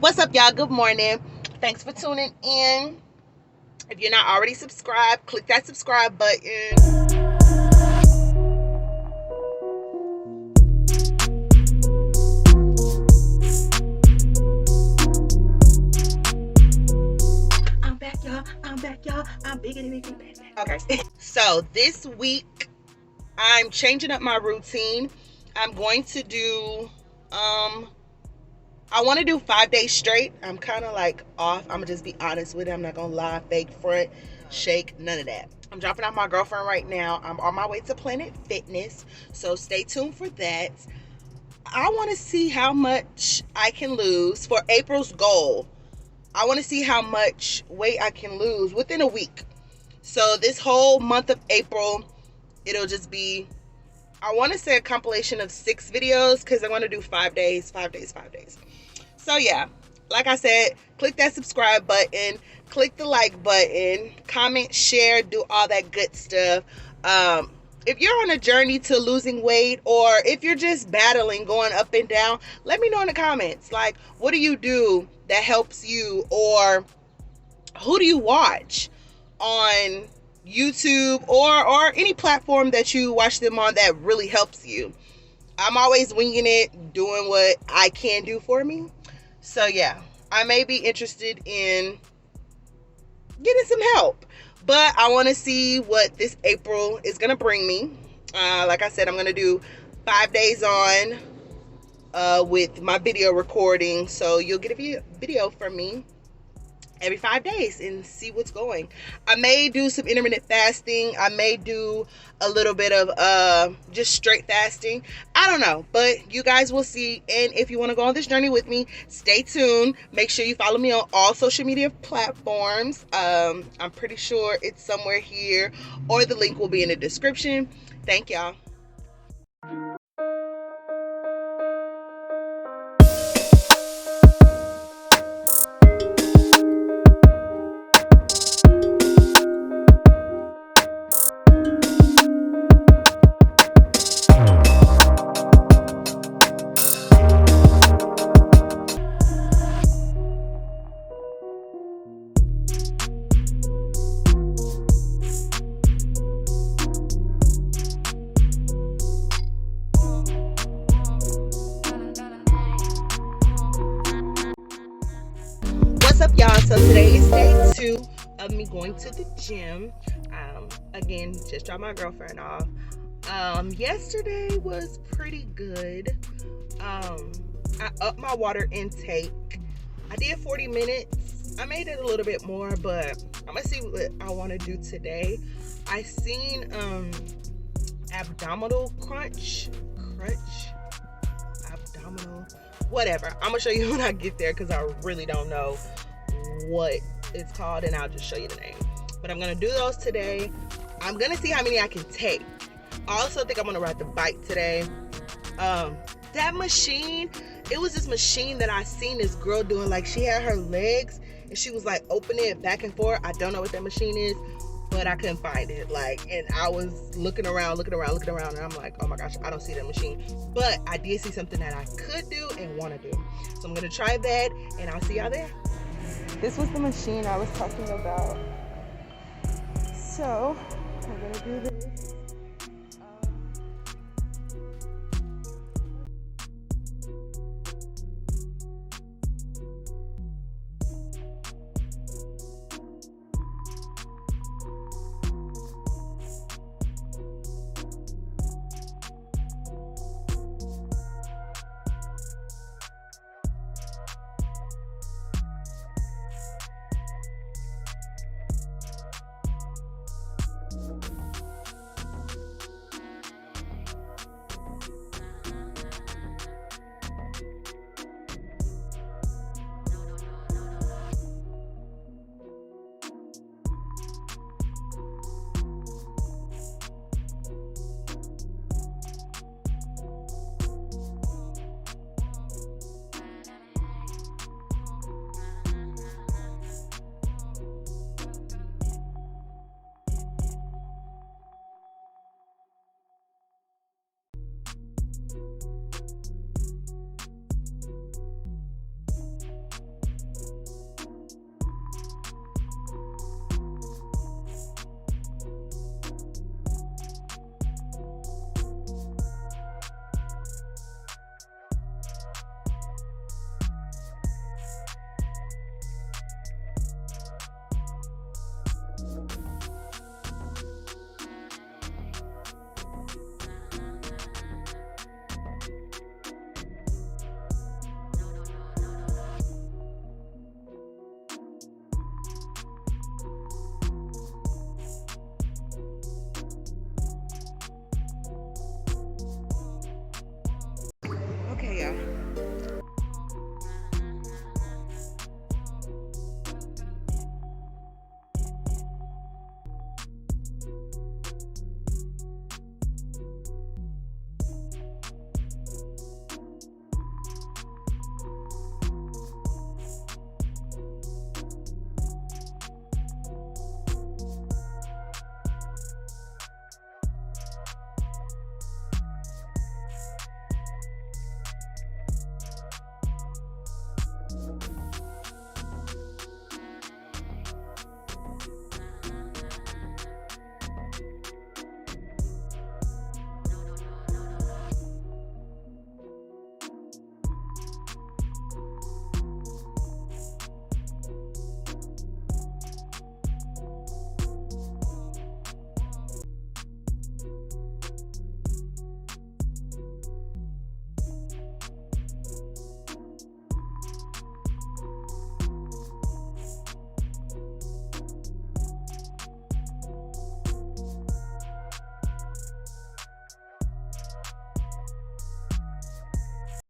What's up, y'all? Good morning. Thanks for tuning in. If you're not already subscribed, click that subscribe button. I'm back, y'all. I'm biggity back. Okay. So this week, I'm changing up my routine. I'm going to do, I want to do 5 days straight. I'm kind of like off. I'm going to just be honest with it. I'm not going to lie, fake, front, shake, none of that. I'm dropping off my girlfriend right now. I'm on my way to Planet Fitness, so stay tuned for that. I want to see how much I can lose for April's goal. I want to see how much weight I can lose within a week. So this whole month of April, it'll just be, I want to say a compilation of 6 videos because I want to do 5 days. So yeah, like I said, click that subscribe button, click the like button, comment, share, do all that good stuff. If you're on a journey to losing weight, or if you're just battling, going up and down, let me know in the comments. Like, what do you do that helps you? Or who do you watch on YouTube or any platform that you watch them on that really helps you? I'm always winging it, doing what I can do for me. So yeah, I may be interested in getting some help, but I want to see what this April is going to bring me. Like I said, I'm going to do 5 days on with my video recording. So you'll get a video from me every 5 days and see what's going. I may do some intermittent fasting. I may do a little bit of just straight fasting. I don't know, but you guys will see. And if you want to go on this journey with me, stay tuned. Make sure you follow me on all social media platforms. I'm pretty sure it's somewhere here, or the link will be in the description. Thank y'all. What's up, y'all? So today is day 2 of me going to the gym. Again, just dropped my girlfriend off. Yesterday was pretty good. I upped my water intake. I did 40 minutes. I made it a little bit more, but I'm gonna see what I want to do today. I seen abdominal abdominal, whatever. I'm gonna show you when I get there because I really don't know what it's called, and I'll just show you the name. But I'm gonna do those today. I'm gonna see how many I can take. I also think I'm gonna ride the bike today. That machine, it was this machine that I seen this girl doing. Like, she had her legs and she was like opening it back and forth. I don't know what that machine is, but I couldn't find it. Like, and I was looking around, and I'm like, oh my gosh, I don't see that machine. But I did see something that I could do and want to do. So I'm gonna try that, and I'll see y'all there. This was the machine I was talking about. So I'm gonna do this.